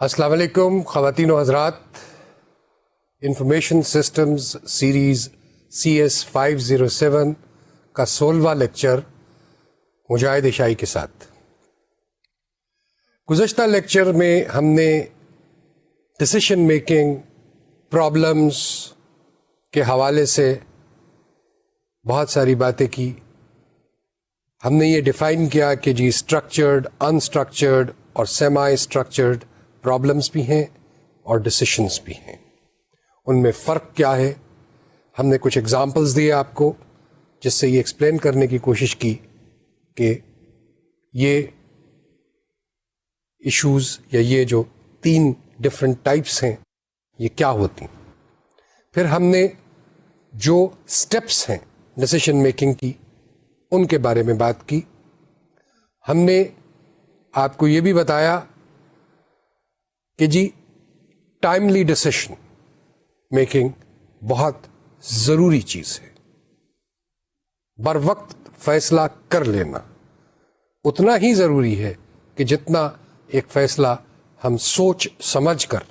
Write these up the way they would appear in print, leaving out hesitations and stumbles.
السلام علیکم خواتین و حضرات. انفارمیشن سسٹمز سیریز CS 507 کا 16واں لیکچر مجاہد عشائی کے ساتھ. گزشتہ لیکچر میں ہم نے ڈسیشن میکنگ پرابلمز کے حوالے سے بہت ساری باتیں کی. ہم نے یہ ڈیفائن کیا کہ جی اسٹرکچرڈ، انسٹرکچرڈ اور سیمائی اسٹرکچرڈ پرابلمس بھی ہیں اور ڈسیشنز بھی ہیں. ان میں فرق کیا ہے؟ ہم نے کچھ ایگزامپلز دیے آپ کو جس سے یہ ایکسپلین کرنے کی کوشش کی کہ یہ ایشوز یا یہ جو 3 ڈفرینٹ ٹائپس ہیں یہ کیا ہوتی ہیں. پھر ہم نے جو سٹیپس ہیں ڈسیشن میکنگ کی ان کے بارے میں بات کی. ہم نے آپ کو یہ بھی بتایا کہ جی ٹائملی ڈسیشن میکنگ بہت ضروری چیز ہے. بر وقت فیصلہ کر لینا اتنا ہی ضروری ہے کہ جتنا ایک فیصلہ ہم سوچ سمجھ کر،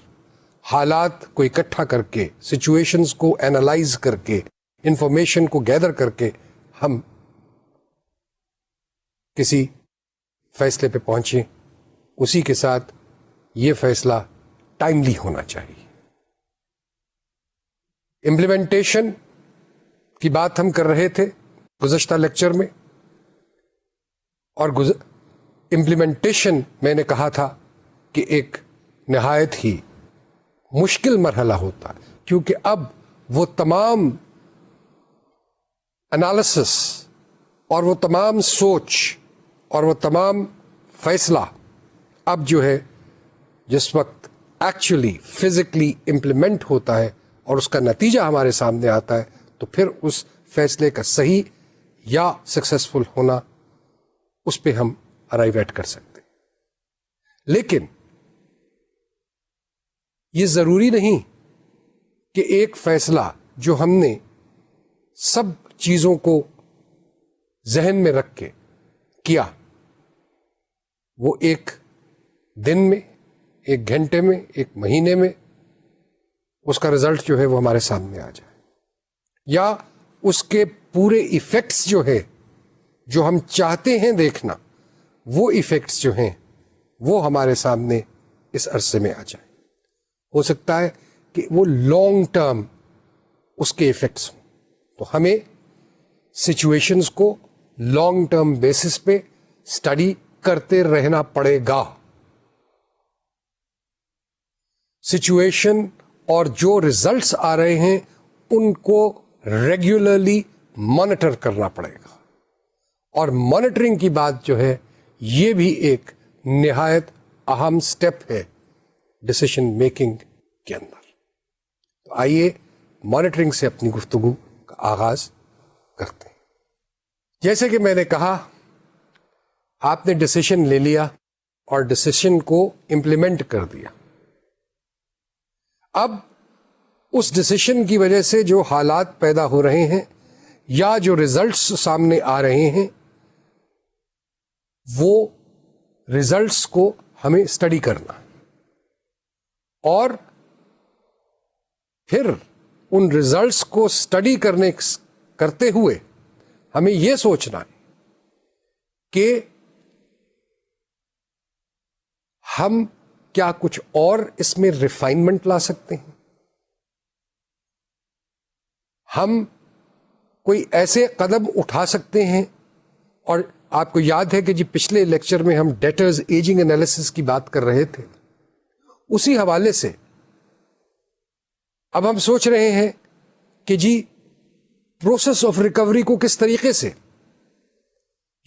حالات کو اکٹھا کر کے، سچویشنز کو اینالائز کر کے، انفارمیشن کو گیدر کر کے ہم کسی فیصلے پہ پہنچیں. اسی کے ساتھ یہ فیصلہ ٹائملی ہونا چاہیے. امپلیمنٹیشن کی بات ہم کر رہے تھے گزشتہ لیکچر میں، اور امپلیمنٹیشن میں نے کہا تھا کہ ایک نہایت ہی مشکل مرحلہ ہوتا ہے، کیونکہ اب وہ تمام انالیسس اور وہ تمام سوچ اور وہ تمام فیصلہ اب جو ہے جس وقت ایکچولی فزیکلی امپلیمنٹ ہوتا ہے اور اس کا نتیجہ ہمارے سامنے آتا ہے تو پھر اس فیصلے کا صحیح یا سکسیسفل ہونا اس پہ ہم ارائیویٹ کر سکتے ہیں. لیکن یہ ضروری نہیں کہ ایک فیصلہ جو ہم نے سب چیزوں کو ذہن میں رکھ کے کیا وہ ایک دن میں، ایک گھنٹے میں، ایک مہینے میں اس کا رزلٹ جو ہے وہ ہمارے سامنے آ جائے، یا اس کے پورے ایفیکٹس جو ہے جو ہم چاہتے ہیں دیکھنا وہ ایفیکٹس جو ہیں وہ ہمارے سامنے اس عرصے میں آ جائے. ہو سکتا ہے کہ وہ لانگ ٹرم اس کے ایفیکٹس ہوں، تو ہمیں سچویشنز کو لانگ ٹرم بیسس پہ اسٹڈی کرتے رہنا پڑے گا. سچویشن اور جو ریزلٹس آ رہے ہیں ان کو ریگولرلی مانیٹر کرنا پڑے گا. اور مانیٹرنگ کی بات جو ہے یہ بھی ایک نہایت اہم سٹیپ ہے ڈسیشن میکنگ کے اندر. تو آئیے مانیٹرنگ سے اپنی گفتگو کا آغاز کرتے ہیں. جیسے کہ میں نے کہا، آپ نے ڈسیشن لے لیا اور ڈسیشن کو امپلیمنٹ کر دیا. اب اس ڈسیشن کی وجہ سے جو حالات پیدا ہو رہے ہیں یا جو ریزلٹس سامنے آ رہے ہیں وہ ریزلٹس کو ہمیں اسٹڈی کرنا، اور پھر ان ریزلٹس کو اسٹڈی کرتے ہوئے ہمیں یہ سوچنا ہے کہ ہم کیا کچھ اور اس میں ریفائنمنٹ لا سکتے ہیں. ہم کوئی ایسے قدم اٹھا سکتے ہیں. اور آپ کو یاد ہے کہ جی پچھلے لیکچر میں ہم ڈیٹرز ایجنگ انالیسس کی بات کر رہے تھے. اسی حوالے سے اب ہم سوچ رہے ہیں کہ جی پروسیس آف ریکوری کو کس طریقے سے،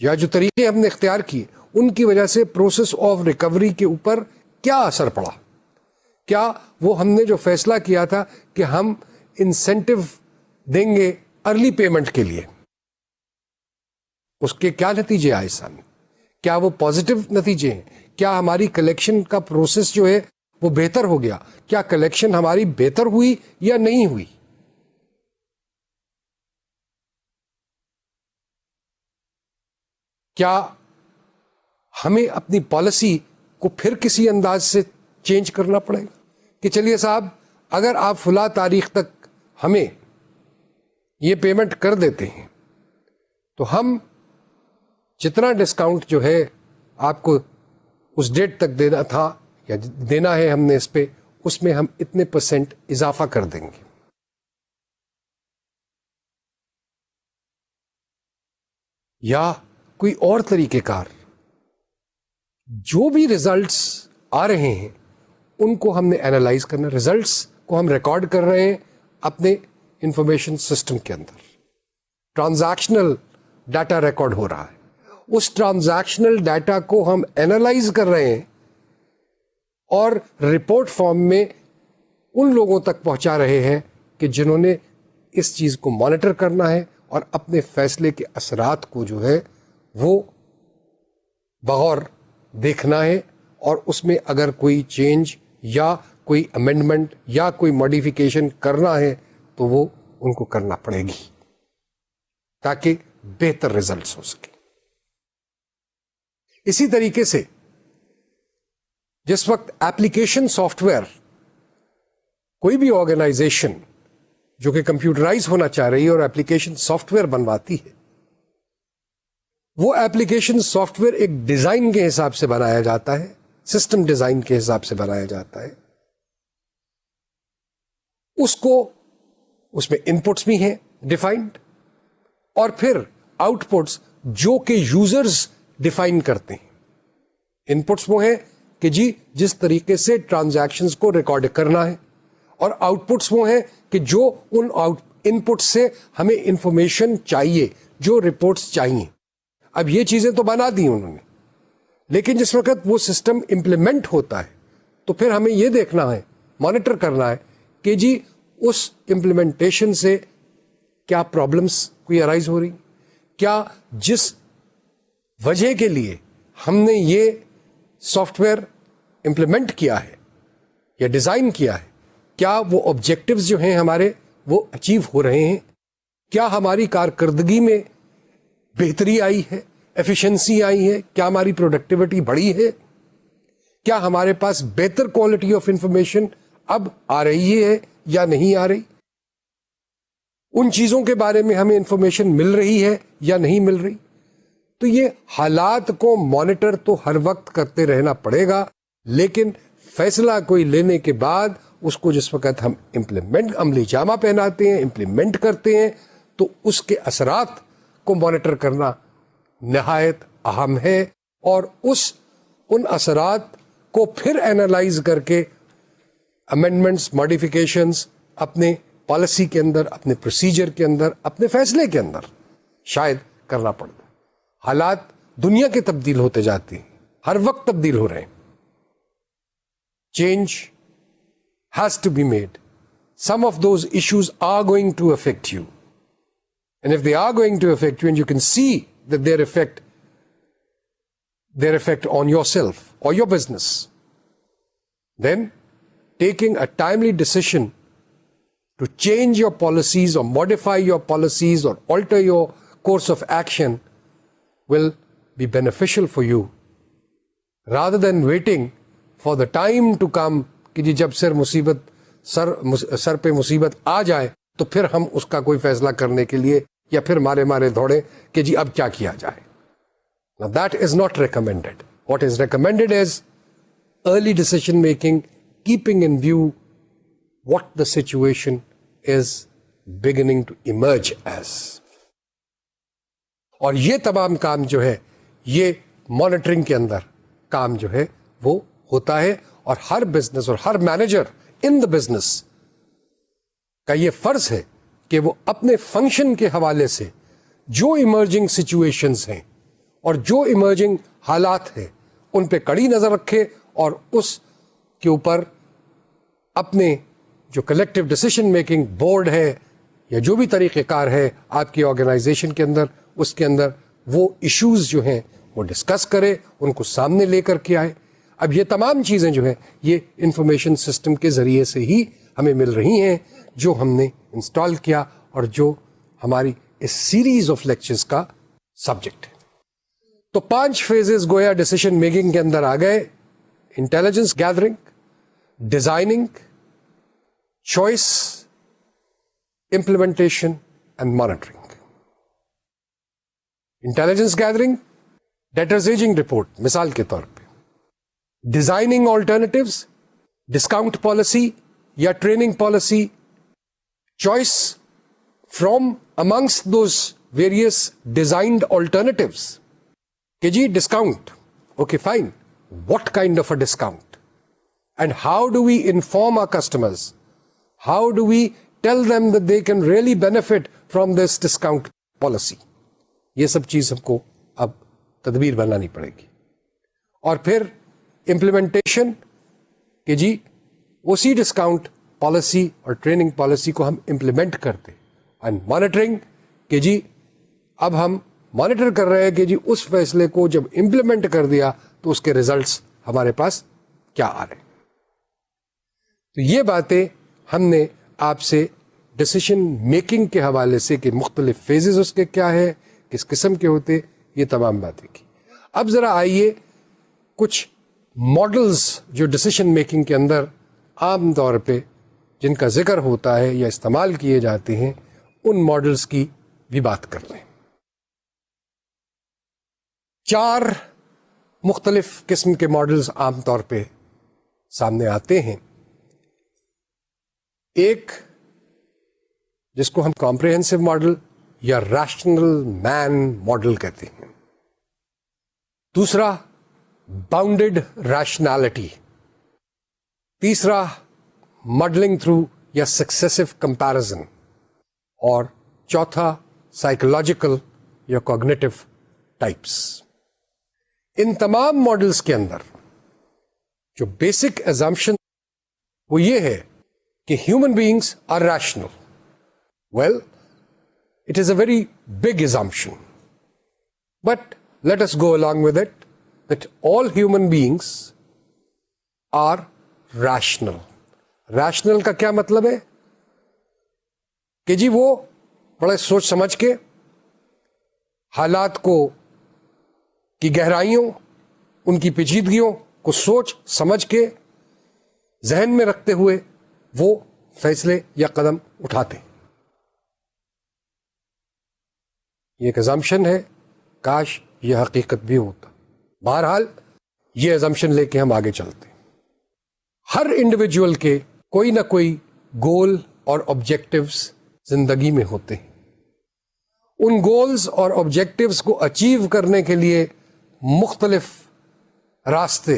یا جو طریقے ہم نے اختیار کیے ان کی وجہ سے پروسیس آف ریکوری کے اوپر کیا اثر پڑا. کیا وہ ہم نے جو فیصلہ کیا تھا کہ ہم انسینٹیو دیں گے ارلی پیمنٹ کے لیے، اس کے کیا نتیجے آئے سامنے؟ کیا وہ پازیٹیو نتیجے ہیں؟ کیا ہماری کلیکشن کا پروسیس جو ہے وہ بہتر ہو گیا؟ کیا کلیکشن ہماری بہتر ہوئی یا نہیں ہوئی؟ کیا ہمیں اپنی پالیسی کو پھر کسی انداز سے چینج کرنا پڑے گا کہ چلیے صاحب اگر آپ فلاں تاریخ تک ہمیں یہ پیمنٹ کر دیتے ہیں تو ہم جتنا ڈسکاؤنٹ جو ہے آپ کو اس ڈیٹ تک دینا تھا یا دینا ہے ہم نے اس پہ، اس میں ہم اتنے % اضافہ کر دیں گے. یا کوئی اور طریقہ کار، جو بھی ریزلٹس آ رہے ہیں ان کو ہم نے اینالائز کرنا. ریزلٹس کو ہم ریکارڈ کر رہے ہیں اپنے انفارمیشن سسٹم کے اندر. ٹرانزیکشنل ڈیٹا ریکارڈ ہو رہا ہے، اس ٹرانزیکشنل ڈیٹا کو ہم اینالائز کر رہے ہیں اور رپورٹ فارم میں ان لوگوں تک پہنچا رہے ہیں کہ جنہوں نے اس چیز کو مانیٹر کرنا ہے اور اپنے فیصلے کے اثرات کو جو ہے وہ بغور دیکھنا ہے، اور اس میں اگر کوئی چینج یا کوئی امینڈمنٹ یا کوئی ماڈیفیکیشن کرنا ہے تو وہ ان کو کرنا پڑے گی تاکہ بہتر ریزلٹس ہو سکے. اسی طریقے سے جس وقت ایپلیکیشن سافٹ ویئر کوئی بھی آرگنائزیشن جو کہ کمپیوٹرائز ہونا چاہ رہی ہے اور ایپلیکیشن سافٹ ویئر بنواتی ہے، وہ ایپلیکیشن سافٹ ویئر ایک ڈیزائن کے حساب سے بنایا جاتا ہے، سسٹم ڈیزائن کے حساب سے بنایا جاتا ہے. اس میں انپٹس بھی ہیں ڈیفائنڈ، اور پھر آؤٹ پٹس جو کہ یوزرز ڈیفائن کرتے ہیں. انپٹس وہ ہیں کہ جی جس طریقے سے ٹرانزیکشنز کو ریکارڈ کرنا ہے، اور آؤٹ پٹس وہ ہیں کہ جو ان انپٹ سے ہمیں انفارمیشن چاہیے، جو رپورٹس چاہیے. اب یہ چیزیں تو بنا دی انہوں نے، لیکن جس وقت وہ سسٹم امپلیمنٹ ہوتا ہے تو پھر ہمیں یہ دیکھنا ہے، مانیٹر کرنا ہے کہ جی اس امپلیمنٹیشن سے کیا پرابلمس کوئی ارائز ہو رہی، کیا جس وجہ کے لیے ہم نے یہ سافٹ ویئر امپلیمنٹ کیا ہے یا ڈیزائن کیا ہے، کیا وہ آبجیکٹیوز جو ہیں ہمارے وہ اچیو ہو رہے ہیں، کیا ہماری کارکردگی میں بہتری آئی ہے، ایفیشنسی آئی ہے، کیا ہماری پروڈکٹیوٹی بڑھی ہے، کیا ہمارے پاس بہتر کوالٹی آف انفارمیشن اب آ رہی ہے یا نہیں آ رہی، ان چیزوں کے بارے میں ہمیں انفارمیشن مل رہی ہے یا نہیں مل رہی. تو یہ حالات کو مانیٹر تو ہر وقت کرتے رہنا پڑے گا، لیکن فیصلہ کوئی لینے کے بعد اس کو جس وقت ہم عملی جامہ پہناتے ہیں، امپلیمنٹ کرتے ہیں، تو اس کے اثرات کو مانیٹر کرنا نہایت اہم ہے، اور ان اثرات کو پھر اینالائز کر کے امینڈمنٹس، ماڈیفیکیشنز اپنے پالیسی کے اندر، اپنے پروسیجر کے اندر، اپنے فیصلے کے اندر شاید کرنا پڑتا. حالات دنیا کے تبدیل ہوتے جاتے ہیں، ہر وقت تبدیل ہو رہے ہیں. Change has to be made. Some of those issues are going to affect you. And if they are going to affect you and you can see that their effect on yourself or your business, then taking a timely decision to change your policies or modify your policies or alter your course of action will be beneficial for you, rather than waiting for the time to come کہ جی جب سر پہ مصیبت آ جائے تو پھر ہم اس کا کوئی فیصلہ کرنے کے لیے یا پھر مارے دوڑیں کہ جی اب کیا کیا جائے. Now that is not recommended. What is recommended is early decision making, keeping in view what the situation is beginning to emerge as. اور یہ تمام کام جو ہے یہ مانیٹرنگ کے اندر کام جو ہے وہ ہوتا ہے، اور ہر بزنس اور ہر مینیجر ان دا بزنس کا یہ فرض ہے کہ وہ اپنے فنکشن کے حوالے سے جو ایمرجنگ سچویشنز ہیں اور جو ایمرجنگ حالات ہیں ان پہ کڑی نظر رکھے، اور اس کے اوپر اپنے جو کلیکٹو ڈیسیشن میکنگ بورڈ ہے یا جو بھی طریقہ کار ہے آپ کی آرگنائزیشن کے اندر، اس کے اندر وہ ایشوز جو ہیں وہ ڈسکس کرے، ان کو سامنے لے کر کے آئے. اب یہ تمام چیزیں جو ہیں یہ انفارمیشن سسٹم کے ذریعے سے ہی ہمیں مل رہی ہیں جو ہم نے انسٹال کیا اور جو ہماری اس سیریز آف لیکچرز کا سبجیکٹ ہے. تو 5 فیزز گویا ڈیسیشن میکنگ کے اندر آ گئے: intelligence gathering, designing, choice, implementation and monitoring. Intelligence gathering, debtors aging report مثال کے طور پہ. Designing alternatives, discount policy یا training policy, choice from amongst those various designed alternatives. کہ جی discount, okay fine, what kind of a discount? And how do we inform our customers? How do we tell them that they can really benefit from this discount policy? یہ سب چیز ہم کو اب تدبیر بنانی پڑے گی. اور پھر امپلیمنٹیشن کہ جی اسی ڈسکاؤنٹ پالیسی اور ٹریننگ پالیسی کو ہم امپلیمنٹ کرتے. اینڈ مانیٹرنگ کہ جی اب ہم مانیٹر کر رہے ہیں کہ جی اس فیصلے کو جب امپلیمنٹ کر دیا تو اس کے ریزلٹس ہمارے پاس کیا آ رہے. تو یہ باتیں ہم نے آپ سے ڈسیشن میکنگ کے حوالے سے کہ مختلف فیزز اس کے کیا ہے, کس قسم کے ہوتے, یہ تمام باتیں کی. اب ذرا آئیے کچھ ماڈلز جو ڈسیشن میکنگ کے اندر عام طور پہ جن کا ذکر ہوتا ہے یا استعمال کیے جاتے ہیں ان ماڈلز کی بھی بات کر لیں. 4 مختلف قسم کے ماڈلز عام طور پہ سامنے آتے ہیں. ایک جس کو ہم کمپریہنسو ماڈل یا ریشنل مین ماڈل کہتے ہیں. دوسرا باؤنڈیڈ ریشنالٹی. تیسرا ماڈلنگ تھرو یا سکسیسو کمپیرزن. اور چوتھا سائیکولوجیکل یا کوگنیٹو ٹائپس. ان تمام ماڈلز کے اندر جو بیسک ایزمپشن وہ یہ ہے کہ human beings are rational. Well it is a very big assumption, but let us go along with it that all human beings are rational. rational کا کیا مطلب ہے کہ جی وہ بڑے سوچ سمجھ کے حالات کو کی گہرائیوں, ان کی پیچیدگیوں کو سوچ سمجھ کے ذہن میں رکھتے ہوئے وہ فیصلے یا قدم اٹھاتے. یہ ایک ایزمپشن ہے, کاش یہ حقیقت بھی ہوتا. بہرحال یہ ایزمپشن لے کے ہم آگے چلتے. ہر انڈیویجول کے کوئی نہ کوئی گول اور آبجیکٹیوز زندگی میں ہوتے ہیں. ان گولز اور آبجیکٹیوز کو اچیو کرنے کے لیے مختلف راستے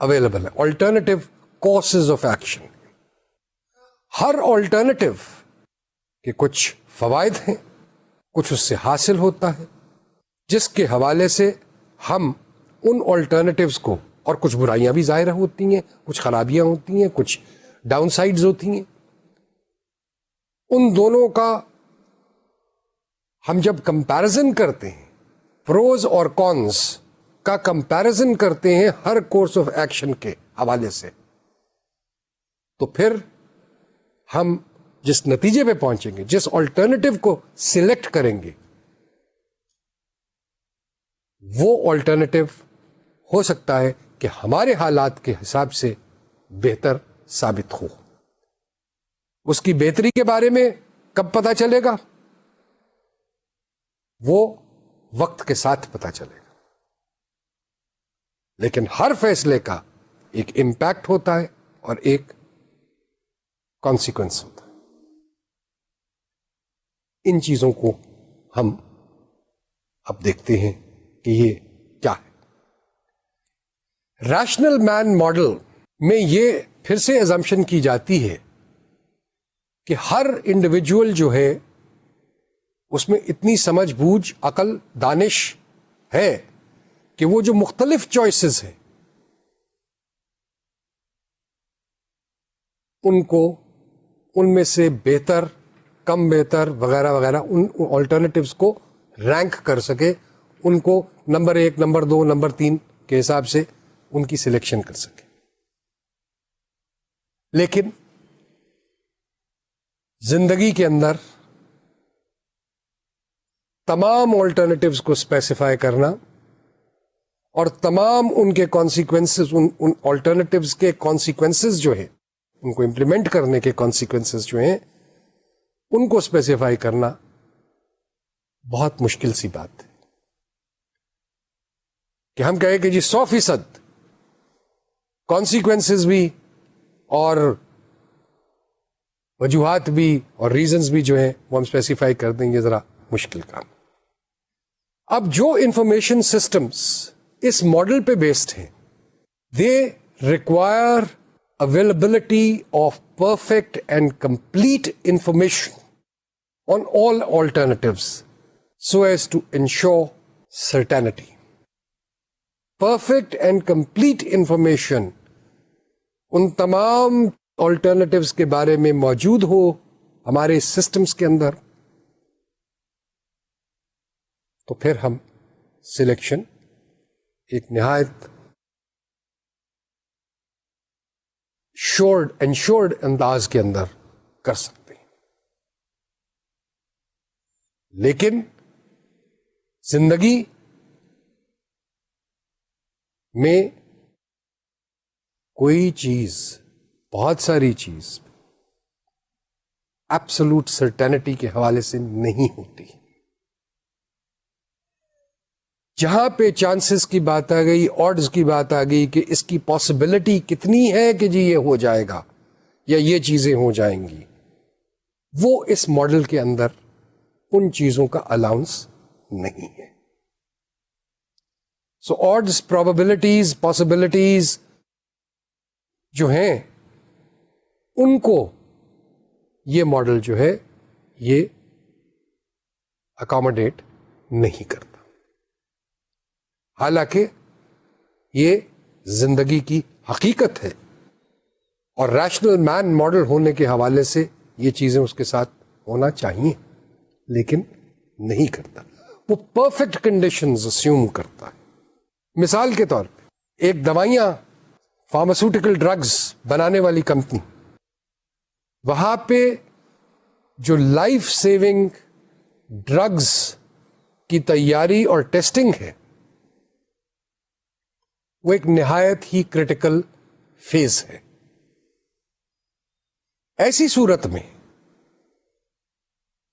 اویلیبل ہیں, alternative courses of action. Hare alternative کے کچھ فوائد ہیں, کچھ اس سے حاصل ہوتا ہے, جس کے حوالے سے ہم ان آلٹرنیٹیوز کو, اور کچھ برائیاں بھی ظاہر ہوتی ہیں, کچھ خرابیاں ہوتی ہیں, کچھ ڈاؤن سائڈز ہوتی ہیں, ان دونوں کا ہم جب کمپیرزن کرتے ہیں, پروز اور کونز کا کمپیرزن کرتے ہیں ہر کورس آف ایکشن کے حوالے سے, تو پھر ہم جس نتیجے پہ پہنچیں گے, جس آلٹرنیٹیو کو سلیکٹ کریں گے, وہ آلٹرنیٹیو ہو سکتا ہے کہ ہمارے حالات کے حساب سے بہتر ثابت ہو. اس کی بہتری کے بارے میں کب پتہ چلے گا؟ وہ وقت کے ساتھ پتہ چلے گا. لیکن ہر فیصلے کا ایک امپیکٹ ہوتا ہے اور ایک کانسیکوینس ہوتا ہے. ان چیزوں کو ہم اب دیکھتے ہیں کہ یہ کیا ہے. ریشنل مین ماڈل میں یہ پھر سے ایزمپشن کی جاتی ہے کہ ہر انڈیویجول جو ہے اس میں اتنی سمجھ بوجھ, عقل, دانش ہے کہ وہ جو مختلف چوائسز ہیں ان کو, ان میں سے بہتر, کم بہتر وغیرہ وغیرہ ان آلٹرنیٹیوز کو رینک کر سکے, ان کو نمبر 1, نمبر 2, نمبر 3 کے حساب سے ان کی سلیکشن کر سکے. لیکن زندگی کے اندر تمام آلٹرنیٹیوز کو اسپیسیفائی کرنا اور تمام ان کے کانسیکوینسز، ان آلٹرنیٹیوز کے کانسیکوینسز جو ہیں، ان کو امپلیمنٹ کرنے کے کانسیکوینسز جو ہیں، ان کو اسپیسیفائی کرنا بہت مشکل سی بات ہے. کہ ہم کہیں کہ جی 100% کانسیکوینسز بھی اور وجوہات بھی اور ریزنز بھی جو ہیں وہ ہم اسپیسیفائی کر دیں، یہ ذرا مشکل کام. اب جو انفارمیشن سسٹمز اس ماڈل پہ بیسڈ ہیں، they require availability of perfect and complete information on all alternatives so as to ensure certainty. Perfect and complete information ان تمام آلٹرنیٹیوز کے بارے میں موجود ہو ہمارے سسٹمز کے اندر، تو پھر ہم سلیکشن ایک نہایت انشورڈ انداز کے اندر کر سکتے ہیں. لیکن زندگی میں کوئی چیز، بہت ساری چیز ایبسولوٹ سرٹینٹی کے حوالے سے نہیں ہوتی. جہاں پہ چانسز کی بات آ گئی، آڈز کی بات آ گئی کہ اس کی پاسبلٹی کتنی ہے کہ جی یہ ہو جائے گا یا یہ چیزیں ہو جائیں گی، وہ اس ماڈل کے اندر ان چیزوں کا الاؤنس نہیں ہے. سو آڈز، پرابیبلٹیز، پاسبلٹیز جو ہیں ان کو یہ ماڈل جو ہے یہ اکاموڈیٹ نہیں کرتا. حالانکہ یہ زندگی کی حقیقت ہے اور ریشنل مین ماڈل ہونے کے حوالے سے یہ چیزیں اس کے ساتھ ہونا چاہیے، لیکن نہیں کرتا. وہ پرفیکٹ کنڈیشنز اسیوم کرتا ہے. مثال کے طور پہ ایک دوائیاں، فارماسیوٹیکل ڈرگز بنانے والی کمپنی، وہاں پہ جو لائف سیونگ ڈرگز کی تیاری اور ٹیسٹنگ ہے وہ ایک نہایت ہی کریٹیکل فیز ہے. ایسی صورت میں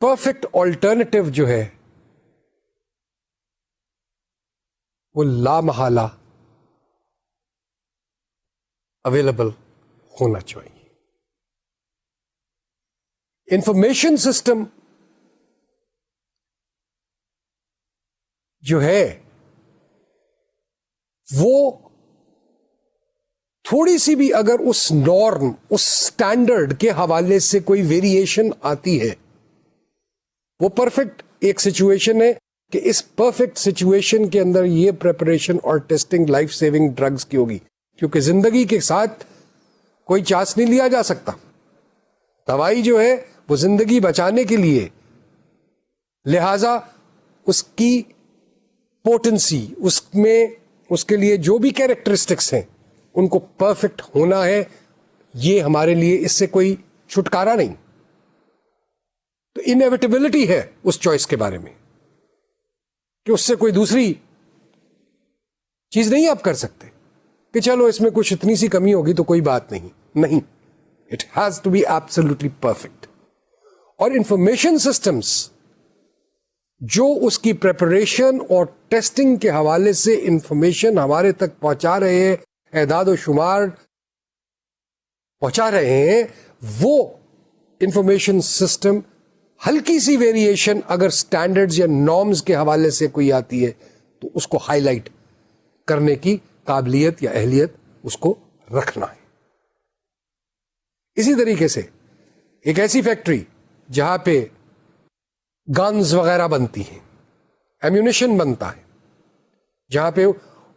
پرفیکٹ آلٹرنیٹو جو ہے وہ لامحالہ اویلیبل ہونا چاہیے. انفارمیشن سسٹم جو ہے وہ تھوڑی سی بھی اگر اس نارم، اس سٹینڈرڈ کے حوالے سے کوئی ویریشن آتی ہے، وہ پرفیکٹ ایک سچویشن ہے کہ اس پرفیکٹ سچویشن کے اندر یہ پریپریشن اور ٹیسٹنگ لائف سیونگ ڈرگز کی ہوگی، کیونکہ زندگی کے ساتھ کوئی چانس نہیں لیا جا سکتا. دوائی جو ہے وہ زندگی بچانے کے لیے، لہذا اس کی پوٹنسی، اس میں اس کے لیے جو بھی کیریکٹرسٹکس ہیں ان کو پرفیکٹ ہونا ہے. یہ ہمارے لیے اس سے کوئی چھٹکارا نہیں. تو انیویٹیبلٹی ہے اس چوائس کے بارے میں کہ اس سے کوئی دوسری چیز نہیں آپ کر سکتے کہ چلو اس میں کچھ اتنی سی کمی ہوگی تو کوئی بات نہیں. It has to be absolutely perfect. اور انفارمیشن سسٹمز جو اس کی پریپریشن اور ٹیسٹنگ کے حوالے سے انفارمیشن ہمارے تک پہنچا رہے ہیں، اعداد و شمار پہنچا رہے ہیں، وہ انفارمیشن سسٹم ہلکی سی ویریشن اگر سٹینڈرڈز یا نارمز کے حوالے سے کوئی آتی ہے تو اس کو ہائی لائٹ کرنے کی قابلیت یا اہلیت اس کو رکھنا ہے. اسی طریقے سے ایک ایسی فیکٹری جہاں پہ گنز وغیرہ بنتی ہیں، ایمیونیشن بنتا ہے، جہاں پہ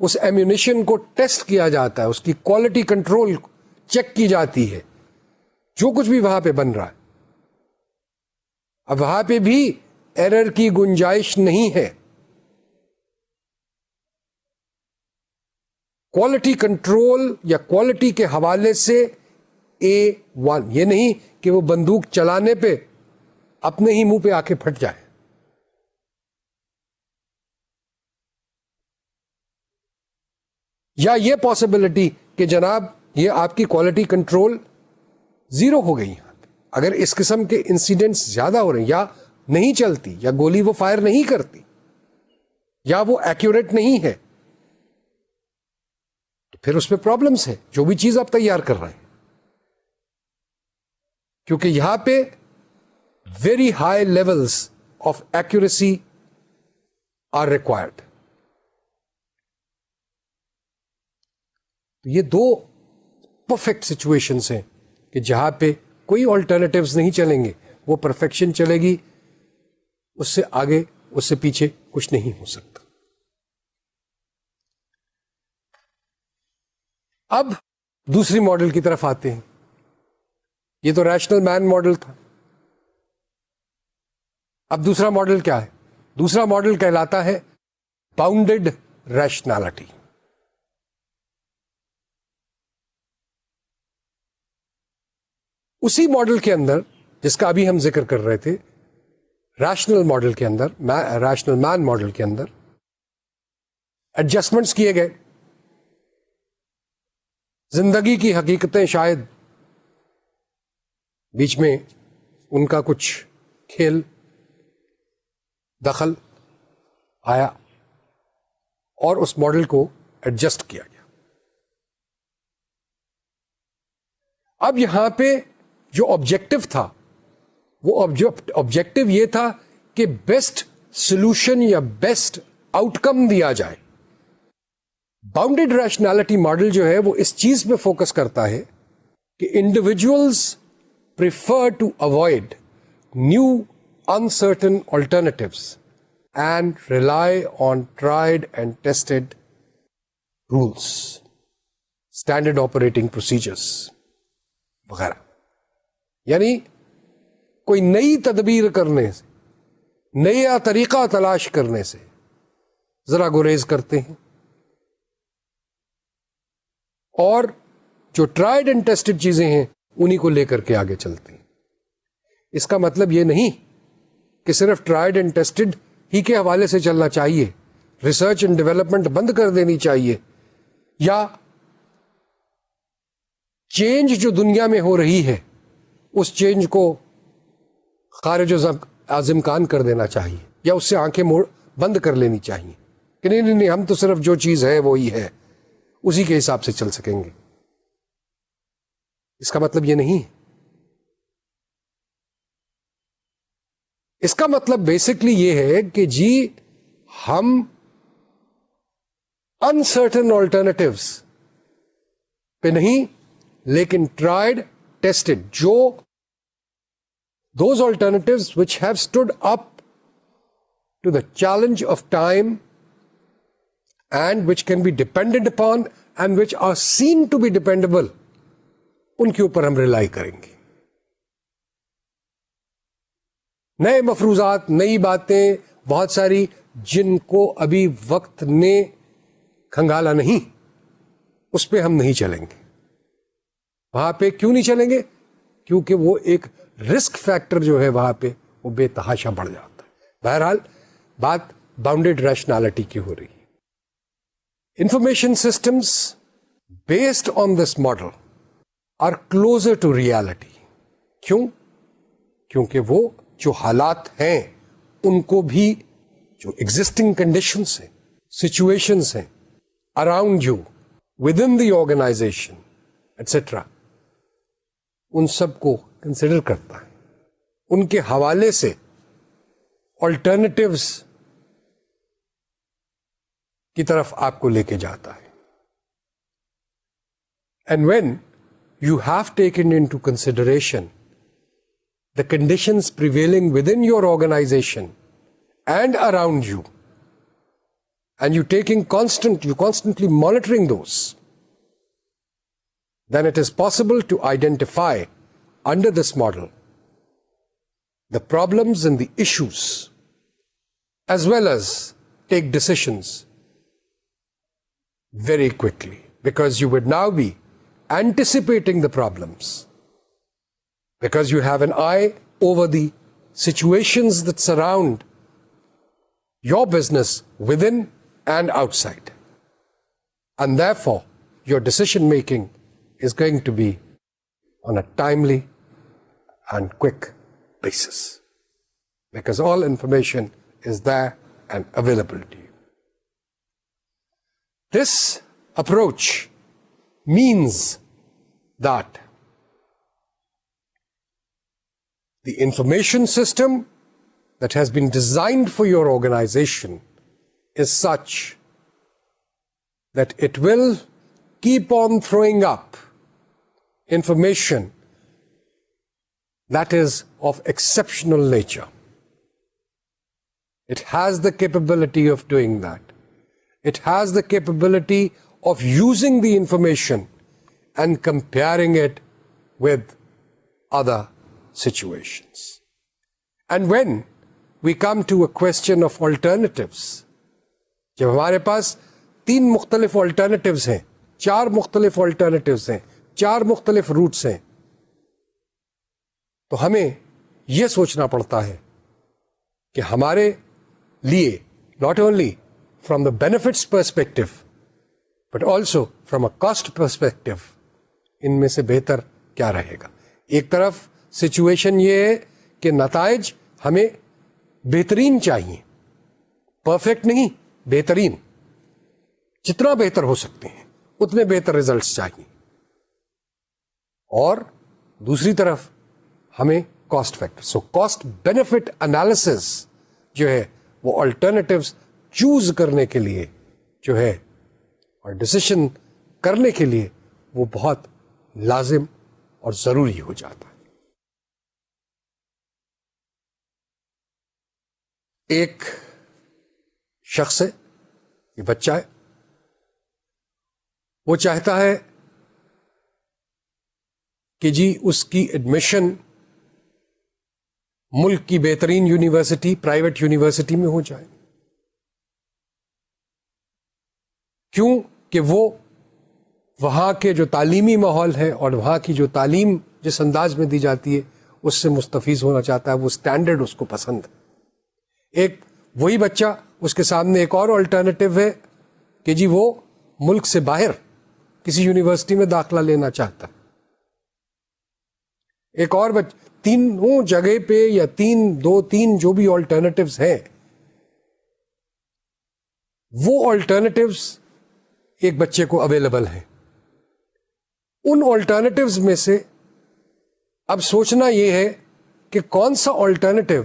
اس ایمیونیشن کو ٹیسٹ کیا جاتا ہے، اس کی کوالٹی کنٹرول چیک کی جاتی ہے، جو کچھ بھی وہاں پہ بن رہا ہے، اب وہاں پہ بھی ایرر کی گنجائش نہیں ہے. کوالٹی کنٹرول یا کوالٹی کے حوالے سے A1، یہ نہیں کہ وہ بندوق چلانے پہ اپنے ہی منہ پہ آ کے پھٹ جائے. یا یہ پاسبلٹی کہ جناب یہ آپ کی کوالٹی کنٹرول زیرو ہو گئی یہاں پہ. اگر اس قسم کے انسیڈنٹس زیادہ ہو رہے ہیں، یا نہیں چلتی، یا گولی وہ فائر نہیں کرتی، یا وہ ایکوریٹ نہیں ہے، تو پھر اس میں پرابلمس ہے جو بھی چیز آپ تیار کر رہے ہیں. کیونکہ یہاں پہ very high levels of accuracy are required. تو یہ دو پرفیکٹ سچویشنز ہیں کہ جہاں پہ کوئی آلٹرنیٹیوز نہیں چلیں گے، وہ پرفیکشن چلے گی، اس سے آگے اس سے پیچھے کچھ نہیں ہو سکتا. اب دوسری ماڈل کی طرف آتے ہیں. یہ تو ریشنل مین ماڈل تھا. اب دوسرا ماڈل کیا ہے؟ دوسرا ماڈل کہلاتا ہے باؤنڈیڈ ریشنالٹی. اسی ماڈل کے اندر جس کا ابھی ہم ذکر کر رہے تھے، ریشنل ماڈل کے اندر، ریشنل مین ماڈل کے اندر ایڈجسٹمنٹس کیے گئے. زندگی کی حقیقتیں شاید بیچ میں ان کا کچھ کھیل دخل آیا اور اس ماڈل کو ایڈجسٹ کیا گیا. اب یہاں پہ جو آبجیکٹو تھا، وہ آبجیکٹو یہ تھا کہ بیسٹ سولوشن یا بیسٹ آؤٹ کم دیا جائے. باؤنڈیڈ ریشنالٹی ماڈل جو ہے وہ اس چیز پہ فوکس کرتا ہے کہ individuals prefer to avoid new uncertain alternatives and rely on tried and tested rules, standard operating procedures وغیرہ. یعنی کوئی نئی تدبیر کرنے سے، نیا طریقہ تلاش کرنے سے ذرا گریز کرتے ہیں، اور جو ٹرائیڈ اینڈ ٹیسٹڈ چیزیں ہیں انہی کو لے کر کے آگے چلتے ہیں. اس کا مطلب یہ نہیں کہ صرف ٹرائیڈ اینڈ ٹیسٹڈ ہی کے حوالے سے چلنا چاہیے، ریسرچ اینڈ ڈیولپمنٹ بند کر دینی چاہیے، یا چینج جو دنیا میں ہو رہی ہے اس چینج کو خارج از امکان کر دینا چاہیے، یا اس سے آنکھیں بند کر لینی چاہیے کہ نہیں ہم تو صرف جو چیز ہے وہی ہے، اسی کے حساب سے چل سکیں گے. اس کا مطلب یہ نہیں ہے. اس کا مطلب بیسکلی یہ ہے کہ جی ہم انسرٹن آلٹرنیٹیوز پہ نہیں، لیکن ٹرائیڈ ٹیسٹڈ، جو those alternatives which have stood up to the challenge of time and which can be depended upon and which are seen to be dependable، ان کے اوپر ہم ریلائی کریں گے. نئے مفروضات، نئی باتیں بہت ساری جن کو ابھی وقت نے کھنگالا نہیں، اس پہ ہم نہیں چلیں گے. وہاں پہ کیوں نہیں چلیں گے؟ کیونکہ وہ ایک رسک فیکٹر جو ہے وہاں پہ وہ بے تحاشا بڑھ جاتا ہے. بہرحال بات باؤنڈیڈ ریشنالٹی کی ہو رہی ہے. Information systems based on this model are closer to reality. کیوں؟ کیونکہ وہ جو حالات ہیں ان کو بھی، جو ایگزسٹنگ کنڈیشنز ہیں، سچویشنز ہیں around you, within the organization etcetera, ان سب کو کنسیڈر کرتا ہے. ان کے حوالے سے آلٹرنیٹیوز کی طرف آپ کو لے کے جاتا ہے. And when you have taken into consideration the conditions prevailing within your organization and around you, and you constantly monitoring those, then it is possible to identify under this model the problems and the issues, as well as take decisions very quickly, because you would now be anticipating the problems, because you have an eye over the situations that surround your business within and outside. And therefore, your decision making is going to be on a timely and quick basis, because all information is there and available to you. This approach means that the information system that has been designed for your organization is such that it will keep on throwing up information that is of exceptional nature. It has the capability of doing that. It has the capability of using the information and comparing it with other situations. And when we come to a question of alternatives, جب ہمارے پاس 3 مختلف alternatives ہیں, 4 مختلف alternatives ہیں, 4 مختلف roots ہیں, تو ہمیں یہ سوچنا پڑتا ہے کہ ہمارے لیے not only from the benefits perspective but also from a cost perspective ان میں سے بہتر کیا رہے گا. ایک طرف سچویشن یہ ہے کہ نتائج ہمیں بہترین چاہیے, پرفیکٹ نہیں, بہترین, جتنا بہتر ہو سکتے ہیں اتنے بہتر ریزلٹس چاہیے. اور دوسری طرف ہمیں cost factor, so cost benefit analysis جو ہے وہ آلٹرنیٹیوز چوز کرنے کے لیے جو ہے اور ڈسیشن کرنے کے لیے وہ بہت لازم اور ضروری ہو جاتا ہے. ایک شخص ہے, یہ بچہ ہے, وہ چاہتا ہے کہ جی اس کی ایڈمیشن ملک کی بہترین یونیورسٹی, پرائیویٹ یونیورسٹی میں ہو جائے. کیوں کہ وہ وہاں کے جو تعلیمی ماحول ہے اور وہاں کی جو تعلیم جس انداز میں دی جاتی ہے اس سے مستفیض ہونا چاہتا ہے, وہ اسٹینڈرڈ اس کو پسند ہے. ایک وہی بچہ, اس کے سامنے ایک اور آلٹرنیٹو ہے کہ جی وہ ملک سے باہر کسی یونیورسٹی میں داخلہ لینا چاہتا ہے. ایک اور تینوں جگہ پہ یا تین جو بھی آلٹرنیٹیوز ہیں وہ آلٹرنیٹیوز ایک بچے کو اویلیبل ہیں. ان آلٹرنیٹیوز میں سے اب سوچنا یہ ہے کہ کون سا آلٹرنیٹیو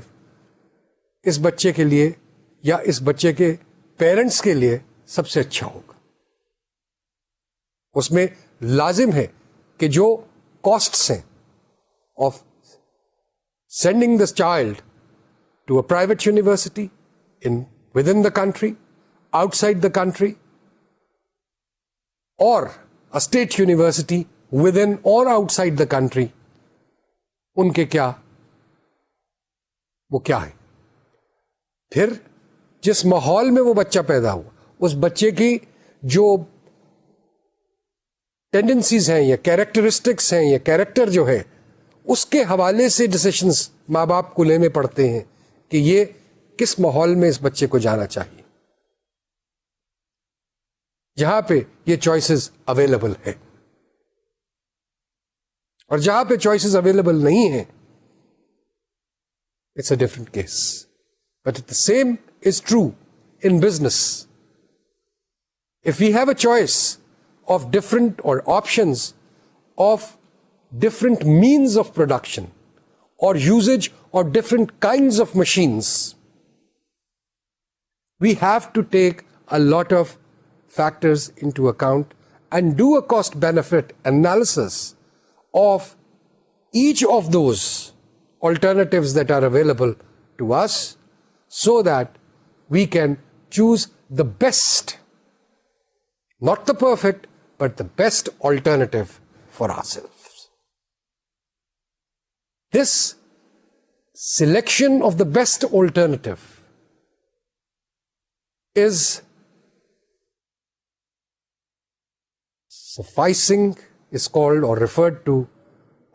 اس بچے کے لیے یا اس بچے کے پیرنٹس کے لیے سب سے اچھا ہوگا. اس میں لازم ہے کہ جو کاسٹس ہیں of sending this child to a private university within the country, outside the country, or a state university within or outside the country, ان کے کیا وہ کیا ہے. پھر جس ماحول میں وہ بچہ پیدا ہوا, اس بچے کی جو ٹینڈنسیز ہیں یا کیریکٹرسٹکس ہیں یا کیریکٹر جو ہے, اس کے حوالے سے ڈسیشنز ماں باپ کو لینے پڑتے ہیں کہ یہ کس ماحول میں اس بچے کو جانا چاہیے, جہاں پہ یہ چوائسز اویلیبل ہے. اور جہاں پہ چوائسز اویلیبل نہیں ہیں, it's a different case. But the same is true in business. If we have a choice of different or options of different means of production or usage or different kinds of machines, we have to take a lot of factors into account and do a cost benefit analysis of each of those alternatives that are available to us, so that we can choose the best, not the perfect, but the best alternative for ourselves. This selection of the best alternative is sufficing, is called or referred to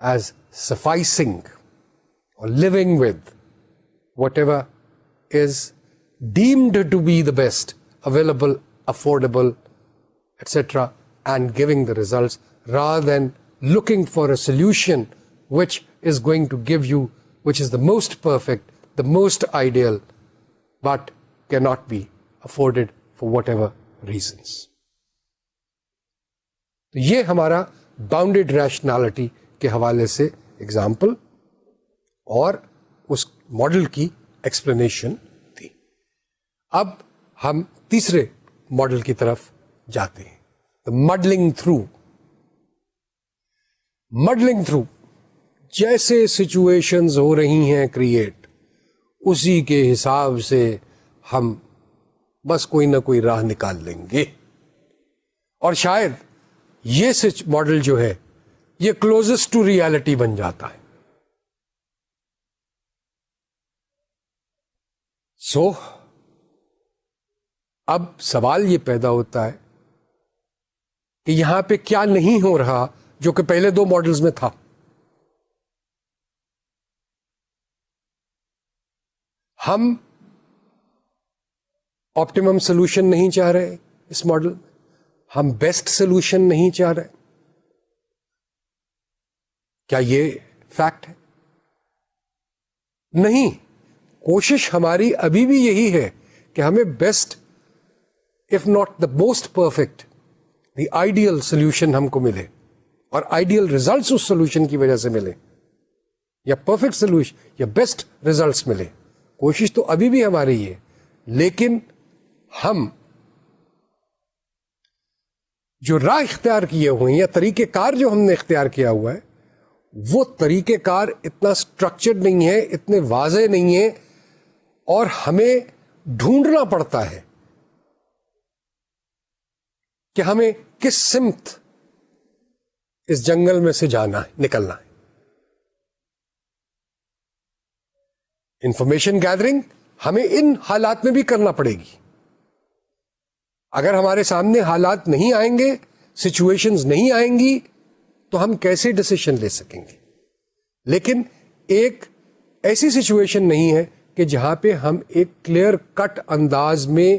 as sufficing or living with whatever is deemed to be the best available, affordable etc., and giving the results rather than looking for a solution which is going to give you, which is the most perfect, the most ideal, but cannot be afforded for whatever reasons. تو یہ ہمارا bounded rationality کے حوالے سے example اور اس model کی explanation تھی. اب ہم تیسرے ماڈل کی طرف جاتے ہیں, ماڈلنگ تھرو. ماڈلنگ تھرو جیسے سچویشنز ہو رہی ہیں کریٹ, اسی کے حساب سے ہم بس کوئی نہ کوئی راہ نکال لیں گے, اور شاید یہ ماڈل جو ہے یہ کلوزسٹ ٹو ریالٹی بن جاتا ہے. سو اب سوال یہ پیدا ہوتا ہے کہ یہاں پہ کیا نہیں ہو رہا جو کہ پہلے دو ماڈلز میں تھا. ہم آپٹیمم سولوشن نہیں چاہ رہے اس ماڈل میں, ہم بیسٹ سولوشن نہیں چاہ رہے. کیا یہ فیکٹ ہے؟ نہیں. کوشش ہماری ابھی بھی یہی ہے کہ ہمیں best, if not the most perfect, the ideal solution ہم کو ملے, اور آئیڈیل ریزلٹس اس سولوشن کی وجہ سے ملے, یا پرفیکٹ سولوشن یا بیسٹ ریزلٹس ملے. کوشش تو ابھی بھی ہماری ہے, لیکن ہم جو راہ اختیار کیے ہوئے ہیں یا طریقہ کار جو ہم نے اختیار کیا ہوا ہے, وہ طریقہ کار اتنا اسٹرکچرڈ نہیں ہے, اتنے واضح نہیں ہے, اور ہمیں ڈھونڈنا پڑتا ہے کہ ہمیں کس سمت اس جنگل میں سے جانا ہے, نکلنا ہے. انفارمیشن گیدرنگ ہمیں ان حالات میں بھی کرنا پڑے گی. اگر ہمارے سامنے حالات نہیں آئیں گے, سچویشنز نہیں آئیں گی, تو ہم کیسے ڈسیشن لے سکیں گے. لیکن ایک ایسی سچویشن نہیں ہے کہ جہاں پہ ہم ایک کلیئر کٹ انداز میں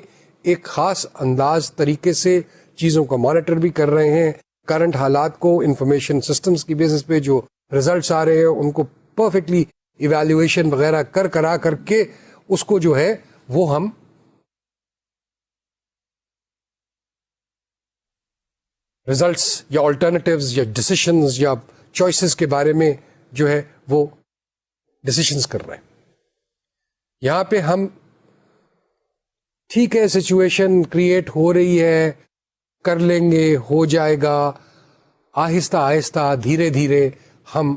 ایک خاص انداز طریقے سے چیزوں کو مانیٹر بھی کر رہے ہیں, کرنٹ حالات کو انفارمیشن سسٹمز کی بیسس پہ جو ریزلٹس آ رہے ہیں ان کو پرفیکٹلی ایویلیویشن وغیرہ کرا کر کے اس کو جو ہے وہ ہم ریزلٹس یا آلٹرنیٹیوز یا ڈسیشنز یا چوائسز کے بارے میں جو ہے وہ ڈسیشنز کر رہے ہیں. یہاں پہ ہم ٹھیک ہے سچویشن کریٹ ہو رہی ہے, کر لیں گے, ہو جائے گا, آہستہ آہستہ دھیرے دھیرے ہم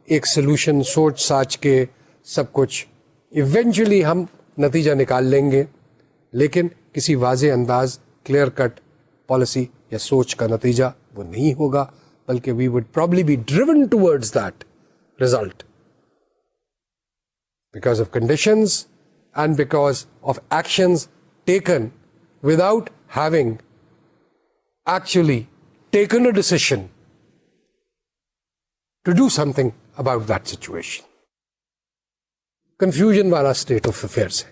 ایک سلوشن سوچ ساچ کے سب کچھ ایونچولی ہم نتیجہ نکال لیں گے, لیکن کسی واضح انداز کلیئر کٹ پالیسی یا سوچ کا نتیجہ وہ نہیں ہوگا, بلکہ we would probably be driven towards that result because of conditions and because of actions taken without having actually taken a decision to do something about that situation. Confusion wala state of affairs hai.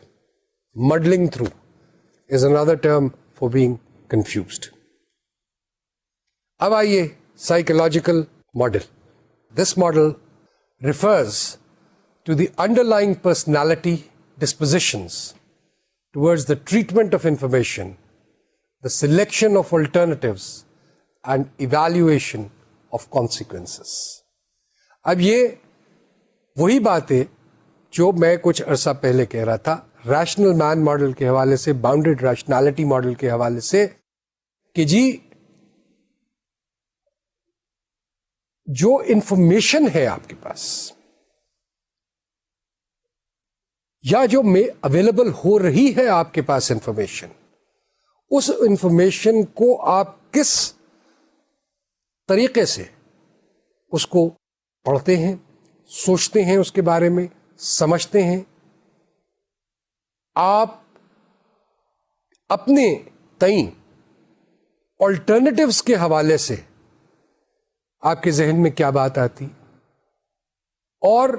Muddling through is another term for being confused. Ab aaiye psychological model. This model refers to the underlying personality dispositions towards the treatment of information, the selection of alternatives, and evaluation of consequences. اب یہ وہی بات ہے جو میں کچھ عرصہ پہلے کہہ رہا تھا ریشنل مین ماڈل کے حوالے سے, باؤنڈیڈ ریشنالٹی ماڈل کے حوالے سے, کہ جی جو انفارمیشن ہے آپ کے پاس یا جو اویلیبل ہو رہی ہے آپ کے پاس انفارمیشن, اس انفارمیشن کو آپ کس طریقے سے اس کو پڑھتے ہیں, سوچتے ہیں, اس کے بارے میں سمجھتے ہیں, آپ اپنے تئیں آلٹرنیٹیوز کے حوالے سے آپ کے ذہن میں کیا بات آتی, اور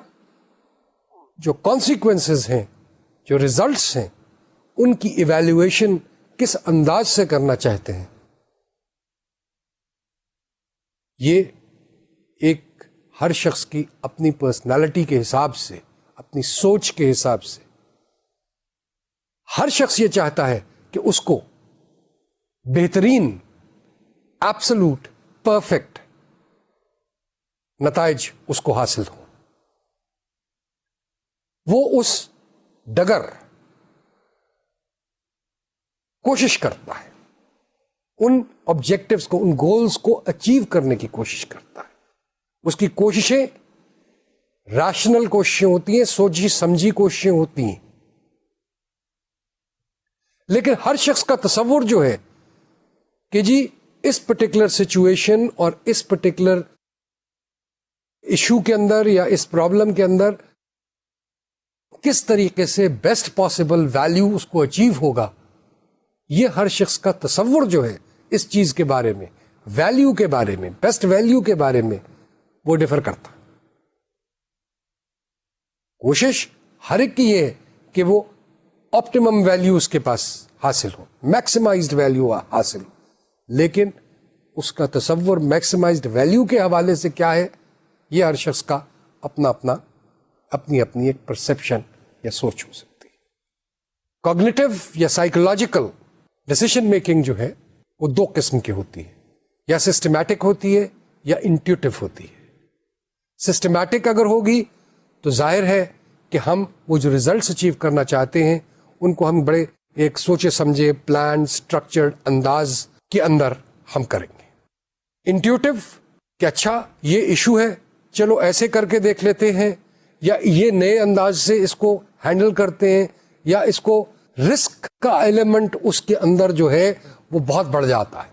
جو کانسیکوینسز ہیں, جو ریزلٹس ہیں, ان کی ایویلیویشن کس انداز سے کرنا چاہتے ہیں. یہ ایک ہر شخص کی اپنی پرسنالٹی کے حساب سے، اپنی سوچ کے حساب سے، ہر شخص یہ چاہتا ہے کہ اس کو بہترین، ایبسولوٹ، پرفیکٹ نتائج اس کو حاصل ہوں. وہ اس ڈگر کوشش کرتا ہے، ان آبجیکٹوز کو، ان گولز کو اچیو کرنے کی کوشش کرتا ہے. اس کی کوششیں ریشنل کوششیں ہوتی ہیں، سوچی سمجھی کوششیں ہوتی ہیں. لیکن ہر شخص کا تصور جو ہے کہ جی اس پرٹیکولر سچویشن اور اس پرٹیکولر ایشو کے اندر یا اس پرابلم کے اندر کس طریقے سے بیسٹ پاسبل ویلیو اس کو اچیو ہوگا، یہ ہر شخص کا تصور جو ہے اس چیز کے بارے میں، ویلیو کے بارے میں، بیسٹ ویلیو کے بارے میں، وہ ڈیفر کرتا. کوشش ہر ایک کی یہ ہے کہ وہ آپٹیمم ویلیو اس کے پاس حاصل ہو، میکسیمائزڈ ویلیو حاصل ہو. لیکن اس کا تصور میکسیمائزڈ ویلیو کے حوالے سے کیا ہے، یہ ہر شخص کا اپنی ایک پرسپشن یا سوچ ہو سکتی ہے. کوگنیٹو یا سائیکولوجیکل ڈیسیشن میکنگ جو ہے وہ دو قسم کی ہوتی ہے، یا سسٹمیٹک ہوتی ہے یا انٹیوٹیو ہوتی ہے. سسٹمیٹک اگر ہوگی تو ظاہر ہے کہ ہم وہ جو ریزلٹس اچیو کرنا چاہتے ہیں ان کو ہم بڑے ایک سوچے سمجھے پلان سٹرکچرڈ انداز کے اندر ہم کریں گے. انٹیوٹیو کہ اچھا یہ ایشو ہے، چلو ایسے کر کے دیکھ لیتے ہیں، یا یہ نئے انداز سے اس کو ہینڈل کرتے ہیں، یا اس کو رسک کا ایلیمنٹ اس کے اندر جو ہے وہ بہت بڑھ جاتا ہے.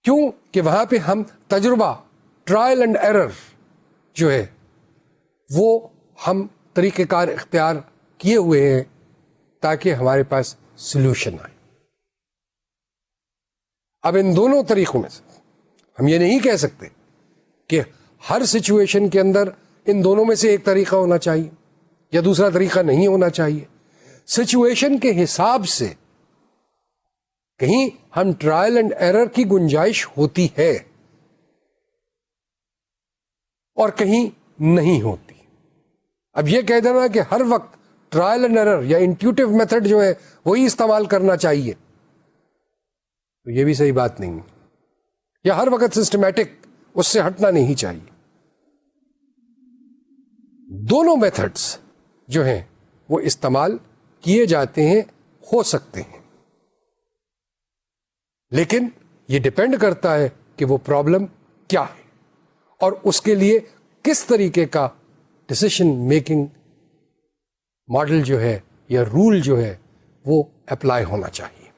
کیوں کہ وہاں پہ ہم تجربہ، ٹرائل اینڈ ایرر جو ہے وہ ہم طریقہ کار اختیار کیے ہوئے ہیں تاکہ ہمارے پاس سلوشن آئے. اب ان دونوں طریقوں میں سے ہم یہ نہیں کہہ سکتے کہ ہر سچویشن کے اندر ان دونوں میں سے ایک طریقہ ہونا چاہیے یا دوسرا طریقہ نہیں ہونا چاہیے. سچویشن کے حساب سے کہیں ہم ٹرائل اینڈ ایرر کی گنجائش ہوتی ہے اور کہیں نہیں ہوتی. اب یہ کہہ دینا کہ ہر وقت ٹرائل اینڈ ایرر یا انٹیوٹیو میتھڈ جو ہے وہی استعمال کرنا چاہیے تو یہ بھی صحیح بات نہیں ہے. یا ہر وقت سسٹمیٹک اس سے ہٹنا نہیں چاہیے. دونوں میتھڈز جو ہیں وہ استعمال کیے جاتے ہیں، ہو سکتے ہیں، لیکن یہ ڈپینڈ کرتا ہے کہ وہ پرابلم کیا ہے اور اس کے لیے کس طریقے کا ڈسیشن میکنگ ماڈل جو ہے یا رول جو ہے وہ اپلائی ہونا چاہیے.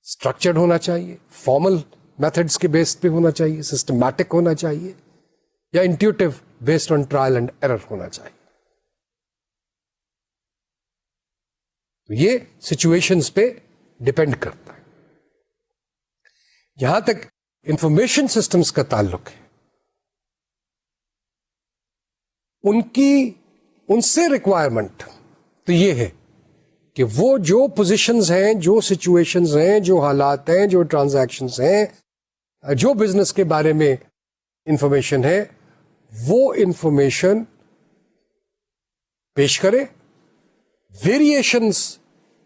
اسٹرکچرڈ ہونا چاہیے، فارمل میتھڈس کے بیس پہ ہونا چاہیے، سسٹمیٹک ہونا چاہیے، یا intuitive based on trial and error ہونا چاہیے. تو یہ سچویشنز پہ ڈپینڈ کرتا ہے. جہاں تک انفارمیشن سسٹمز کا تعلق ہے، ان سے ریکوائرمنٹ تو یہ ہے کہ وہ جو پوزیشنز ہیں، جو سچویشنز ہیں، جو حالات ہیں، جو ٹرانزیکشنز ہیں، جو بزنس کے بارے میں انفارمیشن ہے، وہ انفارمیشن پیش کرے. ویریشنز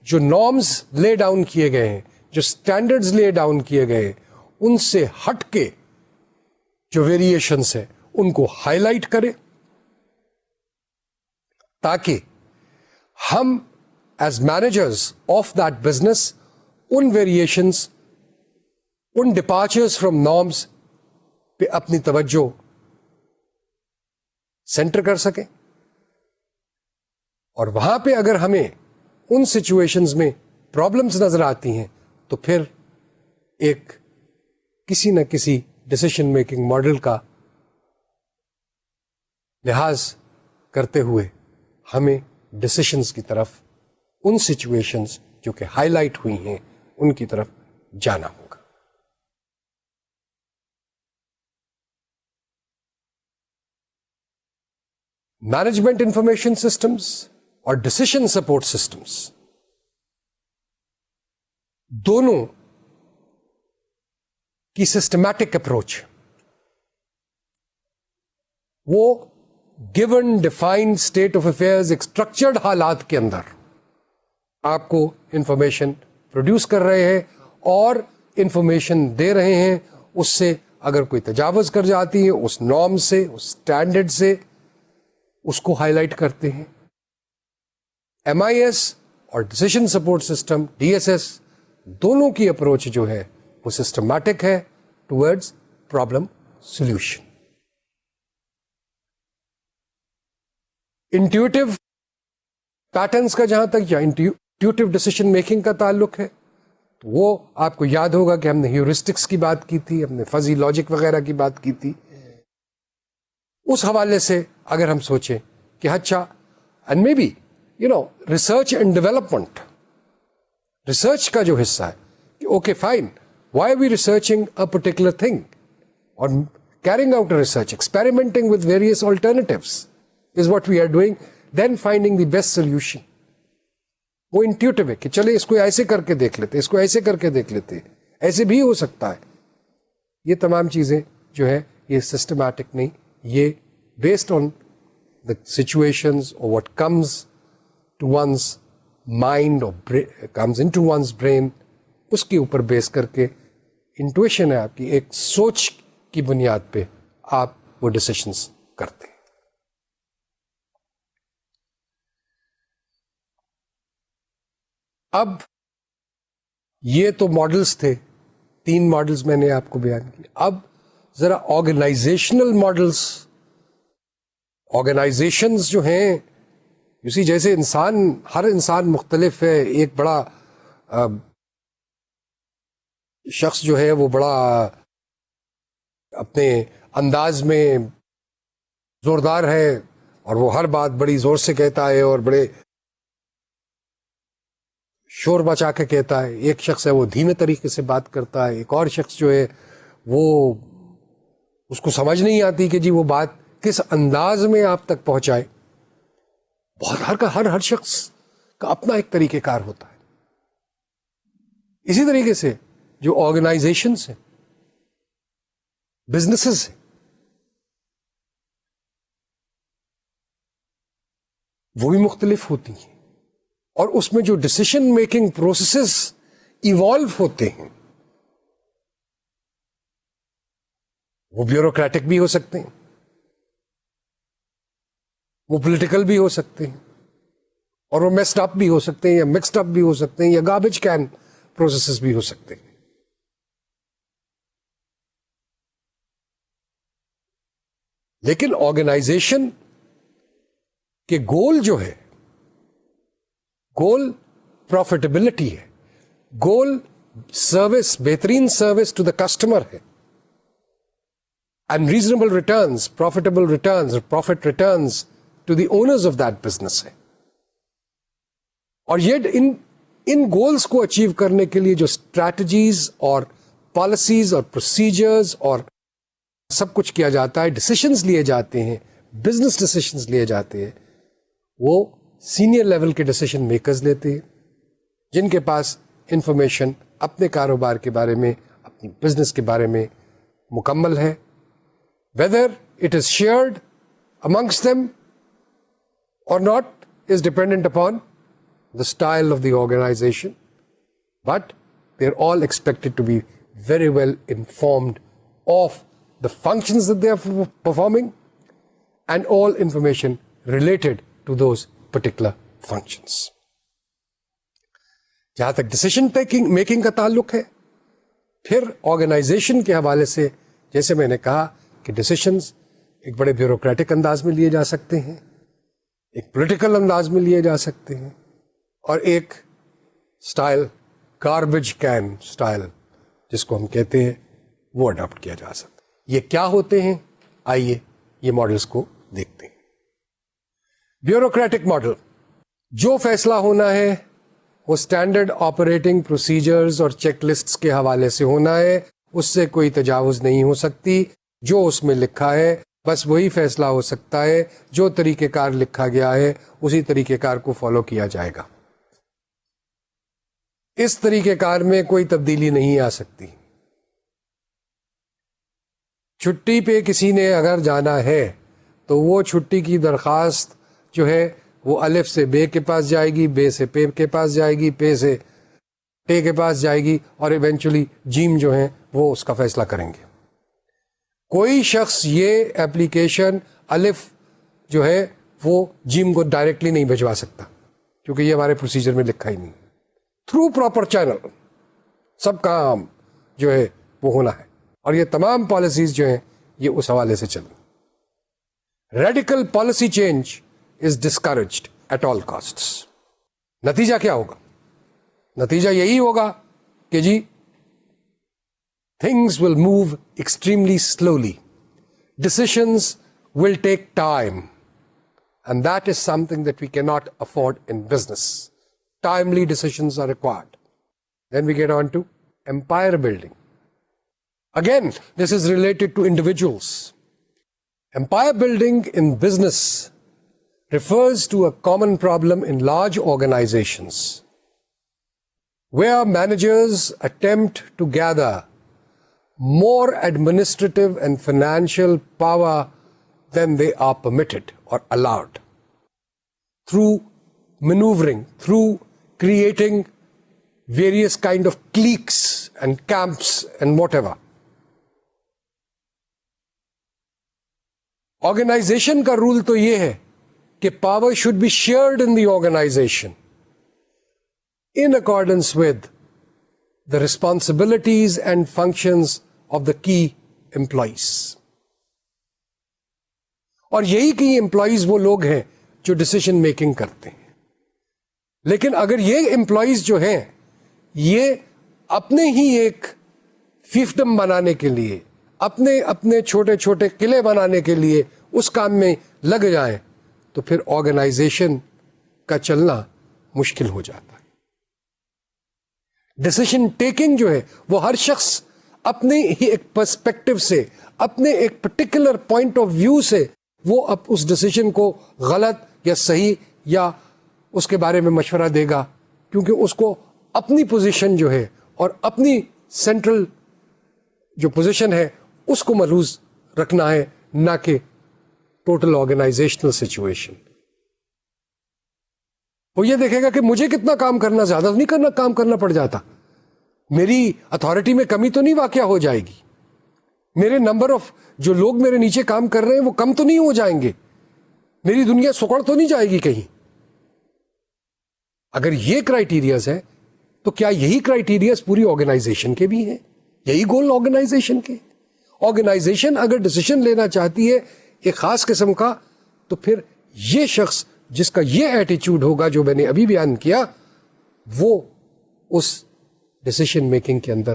جو نارمز لے ڈاؤن کیے گئے ہیں، جو اسٹینڈرڈز لے ڈاؤن کیے گئے ہیں، ان سے ہٹ کے جو ویریشنز ہیں ان کو ہائی لائٹ کرے تاکہ ہم as managers of that business in variations, in departures from norms پہ اپنی توجہ سینٹر کر سکیں. اور وہاں پہ اگر ہمیں ان سچویشنز میں پرابلمز نظر آتی ہیں تو پھر ایک کسی نہ کسی ڈسیشن میکنگ ماڈل کا لحاظ کرتے ہوئے ہمیں ڈسیشنز کی طرف، ان سچویشنز جو کہ ہائی لائٹ ہوئی ہیں ان کی طرف جانا ہوگا. مینجمنٹ انفارمیشن سسٹمز اور ڈسیشن سپورٹ سسٹمز دونوں کی سسٹمیٹک اپروچ وہ given defined state of affairs ایک اسٹرکچرڈ حالات کے اندر آپ کو انفارمیشن پروڈیوس کر رہے ہیں اور انفارمیشن دے رہے ہیں. اس سے اگر کوئی تجاوز کر جاتی ہے اس نارم سے, اس اسٹینڈرڈ سے, اس کو ہائی لائٹ کرتے ہیں. MIS اور ڈسیشن سپورٹ سسٹم DSS دونوں کی اپروچ جو ہے وہ سسٹمیٹک ہے towards problem solution. Intuitive patterns کا جہاں تک یا انٹیوٹیو ڈسیشن میکنگ کا تعلق ہے تو وہ آپ کو یاد ہوگا کہ ہم نے ہیورسٹکس کی بات کی تھی, ہم نے فزی لاجک وغیرہ کی بات کی تھی. اس حوالے سے اگر ہم سوچیں کہ اچھا and may be research and development, research کا جو حصہ ہے کہ okay fine, why are we researching a particular thing اور carrying out a research, experimenting with various alternatives is what we are doing, then finding the best solution. وہ intuitive ہے کہ چلے اس کو ایسے کر کے دیکھ لیتے, اس کو ایسے کر کے دیکھ لیتے, ایسے بھی ہو سکتا ہے. یہ تمام چیزیں جو ہے یہ سسٹمیٹک نہیں, یہ بیسڈ آن دا سچویشنز اور what comes to one's mind or comes into one's brain, اس کے اوپر بیس کر کے انٹویشن ہے آپ کی, ایک سوچ کی بنیاد پہ آپ وہ ڈیسیشنز کرتے ہیں. اب یہ تو ماڈلز تھے, 3 ماڈلز میں نے آپ کو بیان کیے. اب ذرا آرگنائزیشنل ماڈلز, آرگنائزیشنز جو ہیں اسی جیسے ہر انسان مختلف ہے. ایک بڑا شخص جو ہے وہ بڑا اپنے انداز میں زوردار ہے اور وہ ہر بات بڑی زور سے کہتا ہے اور بڑے شور بچا کے کہتا ہے. ایک شخص ہے وہ دھیمے طریقے سے بات کرتا ہے. ایک اور شخص جو ہے وہ اس کو سمجھ نہیں آتی کہ جی وہ بات کس انداز میں آپ تک پہنچائے. ہر شخص کا اپنا ایک طریقہ کار ہوتا ہے. اسی طریقے سے جو آرگنائزیشنز ہیں, بزنسز ہیں, وہ بھی مختلف ہوتی ہیں اور اس میں جو ڈسیشن میکنگ پروسیسز ایوالو ہوتے ہیں وہ بیوروکریٹک بھی ہو سکتے ہیں, وہ پولیٹیکل بھی ہو سکتے ہیں, اور وہ میسڈ اپ بھی ہو سکتے ہیں یا مکسڈ اپ بھی ہو سکتے ہیں یا گاربیج کین پروسیسز بھی ہو سکتے ہیں. لیکن آرگنائزیشن کے گول جو ہے, گول پروفیٹیبلٹی ہے, گول سروس, بہترین سروس ٹو دا کسٹمر ہے, and reasonable returns, profitable returns, profit returns to the owners of that business ہے. اور یہ ان گولز کو اچیو کرنے کے لیے جو اسٹریٹجیز اور پالیسیز اور پروسیجرز اور سب کچھ کیا جاتا ہے, ڈسیشنز لیے جاتے ہیں, بزنس ڈسیشنز لیے جاتے ہیں, وہ سینئر لیول کے ڈسیشن میکرز لیتے ہیں جن کے پاس انفارمیشن اپنے کاروبار کے بارے میں, اپنی بزنس کے بارے میں مکمل ہے. whether it is shared amongst them or not is dependent upon the style of the organization, but they're all expected to be very well informed of the functions that they are performing and all information related to those particular functions. جہاں تک decision making کا تعلق ہے, پھر organization کے حوالے سے جیسے میں نے کہا کہ ڈسیشنز ایک بڑے بیوروکریٹک انداز میں لیے جا سکتے ہیں, ایک پولیٹیکل انداز میں لیے جا سکتے ہیں, اور ایک سٹائل گاربیج کین سٹائل جس کو ہم کہتے ہیں وہ اڈاپٹ کیا جا سکتا ہے. یہ کیا ہوتے ہیں, آئیے یہ ماڈلز کو دیکھتے ہیں. بیوروکریٹک ماڈل, جو فیصلہ ہونا ہے وہ اسٹینڈرڈ آپریٹنگ پروسیجرز اور چیک لسٹس کے حوالے سے ہونا ہے, اس سے کوئی تجاوز نہیں ہو سکتی. جو اس میں لکھا ہے بس وہی فیصلہ ہو سکتا ہے, جو طریقہ کار لکھا گیا ہے اسی طریقہ کار کو فالو کیا جائے گا. اس طریقہ کار میں کوئی تبدیلی نہیں آ سکتی. چھٹی پہ کسی نے اگر جانا ہے تو وہ چھٹی کی درخواست جو ہے وہ الف سے بے کے پاس جائے گی، بے سے پے کے پاس جائے گی، پے سے ٹے کے پاس جائے گی، اور ایونچولی جیم جو ہیں وہ اس کا فیصلہ کریں گے. کوئی شخص یہ ایپلیکیشن الف جو ہے وہ جیم کو ڈائریکٹلی نہیں بھجوا سکتا، کیونکہ یہ ہمارے پروسیجر میں لکھا ہی نہیں. تھرو پراپر چینل سب کام جو ہے وہ ہونا ہے، اور یہ تمام پالیسیز جو ہیں یہ اس حوالے سے چلیں. Radical policy change is discouraged at all costs. نتیجہ کیا ہوگا؟ نتیجہ یہی ہوگا کہ جی things will move extremely slowly. Decisions will take time. And that is something that we cannot afford in business. Timely decisions are required. Then we get on to empire building. Again, this is related to individuals. Empire building in business refers to a common problem in large organizations where managers attempt to gather more administrative and financial power than they are permitted or allowed, through maneuvering, through creating various kind of cliques and camps and whatever. Organization کا role تو یہ ہے کہ power should be shared in the organization in accordance with the responsibilities and functions of the key employees. اور یہی کی employees وہ لوگ ہیں جو ڈسیشن میکنگ کرتے ہیں. لیکن اگر یہ امپلائیز جو ہیں یہ اپنے ہی ایک فیفڈم بنانے کے لیے، اپنے چھوٹے چھوٹے قلعے بنانے کے لیے اس کام میں لگ جائیں تو پھر آرگنائزیشن کا چلنا مشکل ہو جاتا ہے. ڈسیشن ٹیکنگ جو ہے وہ ہر شخص اپنے ہی ایک پرسپیکٹو سے، اپنے ایک پرٹیکولر پوائنٹ آف ویو سے وہ اب اس ڈسیشن کو غلط یا صحیح یا اس کے بارے میں مشورہ دے گا، کیونکہ اس کو اپنی پوزیشن جو ہے اور اپنی سینٹرل جو پوزیشن ہے اس کو ملحوظ رکھنا ہے، نہ کہ ٹوٹل آرگنائزیشنل سچویشن. وہ یہ دیکھے گا کہ مجھے کتنا کام کرنا، زیادہ نہیں کام کرنا پڑ جاتا، میری اتھارٹی میں کمی تو نہیں واقع ہو جائے گی، میرے نمبر آف جو لوگ میرے نیچے کام کر رہے ہیں وہ کم تو نہیں ہو جائیں گے، میری دنیا سکڑ تو نہیں جائے گی کہیں. اگر یہ کرائیٹیریاز ہے تو کیا یہی کرائیٹیریاز پوری آرگنائزیشن کے بھی ہیں؟ یہی گول آرگنائزیشن کے. آرگنائزیشن اگر ڈیسیشن لینا چاہتی ہے ایک خاص قسم کا، تو پھر یہ شخص جس کا یہ ایٹیچیوڈ ہوگا جو میں نے ابھی بیان کیا، وہ اس ڈیسیشن میکنگ کے اندر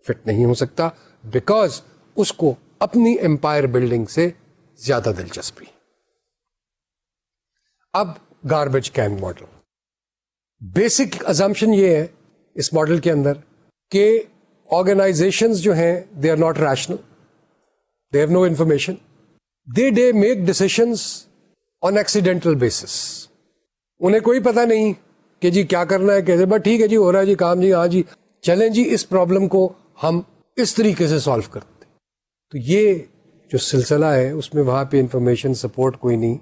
فٹ نہیں ہو سکتا، بیکاز اس کو اپنی امپائر بلڈنگ سے زیادہ دلچسپی. اب garbage can model. Basic assumption یہ ہے اس ماڈل کے اندر کہ آرگنائزیشنز جو ہیں they are not rational, they have no information, they make decisions on accidental basis. انہیں کوئی پتہ نہیں کہ جی کیا کرنا ہے، کیسے، بس ٹھیک ہے جی ہو رہا ہے جی کام، جی ہاں جی چلیں جی اس پرابلم کو ہم اس طریقے سے سالو کرتے. تو یہ جو سلسلہ ہے اس میں وہاں پہ انفارمیشن سپورٹ کوئی نہیں،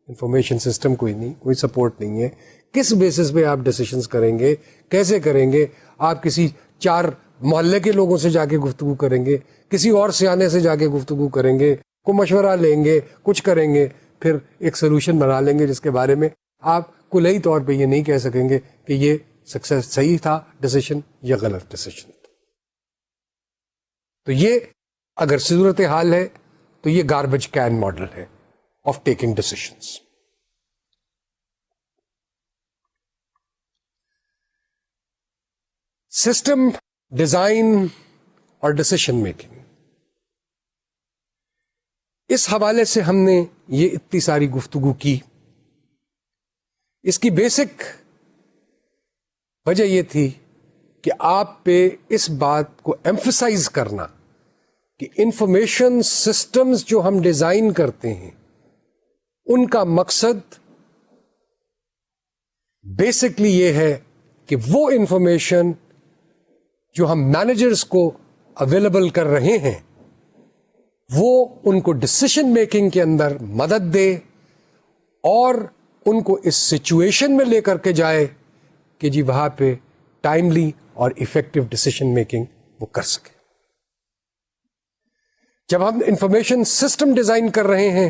انفارمیشن سسٹم کوئی نہیں، کوئی سپورٹ نہیں ہے. کس بیسس پہ آپ ڈیسیشنز کریں گے، کیسے کریں گے؟ آپ کسی 4 محلے کے لوگوں سے جا کے گفتگو کریں گے، کسی اور سیانے سے جا کے گفتگو کریں گے، کوئی مشورہ لیں گے، کچھ کریں گے، پھر ایک سولوشن بنا لیں گے جس کے بارے میں آپ کلئی طور پہ یہ نہیں کہہ سکیں گے کہ یہ سکسیس صحیح تھا ڈیسیشن یا غلط ڈیسیشن. تو یہ اگر صورت حال ہے تو یہ گاربیج کین ماڈل ہے of taking decisions. System design اور ڈسیشن میکنگ، اس حوالے سے ہم نے یہ اتنی ساری گفتگو کی. اس کی بیسک وجہ یہ تھی کہ آپ پہ اس بات کو ایمفسائز کرنا کہ انفارمیشن سسٹمز جو ہم ڈیزائن کرتے ہیں ان کا مقصد بیسکلی یہ ہے کہ وہ انفارمیشن جو ہم مینیجرز کو اویلیبل کر رہے ہیں وہ ان کو ڈسیشن میکنگ کے اندر مدد دے اور ان کو اس سچویشن میں لے کر کے جائے کہ جی وہاں پہ ٹائملی اور افیکٹو ڈسیشن میکنگ وہ کر سکے. جب ہم انفارمیشن سسٹم ڈیزائن کر رہے ہیں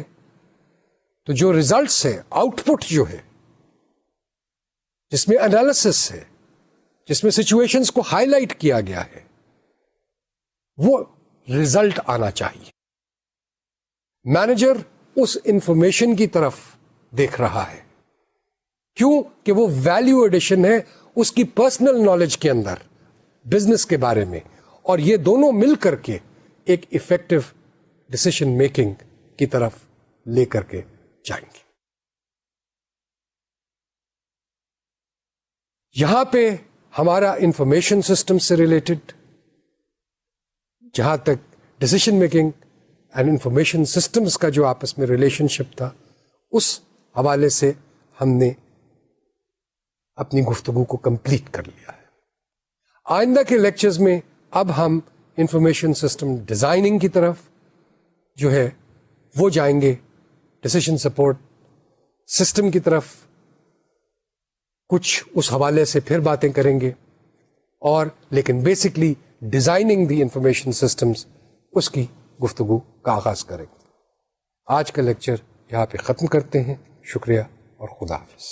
تو جو ریزلٹس ہے، آؤٹ پٹ جو ہے، جس میں انالیسس ہے، جس میں سچویشنز کو ہائی لائٹ کیا گیا ہے، وہ ریزلٹ آنا چاہیے. مینیجر اس انفارمیشن کی طرف دیکھ رہا ہے. کیوں؟ کہ وہ ویلیو ایڈیشن ہے اس کی پرسنل نالج کے اندر بزنس کے بارے میں، اور یہ دونوں مل کر کے ایک افیکٹو ڈسیشن میکنگ کی طرف لے کر کے جائیں گے. یہاں پہ ہمارا انفارمیشن سسٹم سے ریلیٹڈ، جہاں تک decision making and information systems کا جو آپس میں ریلیشن شپ تھا، اس حوالے سے ہم نے اپنی گفتگو کو کمپلیٹ کر لیا ہے. آئندہ کے لیکچرز میں اب ہم انفارمیشن سسٹم ڈیزائننگ کی طرف جو ہے وہ جائیں گے، ڈسیشن سپورٹ سسٹم کی طرف کچھ اس حوالے سے پھر باتیں کریں گے، اور لیکن basically designing the information systems اس کی گفتگو کا آغاز کریں گے. آج کا لیکچر یہاں پہ ختم کرتے ہیں. شکریہ اور خدا حافظ.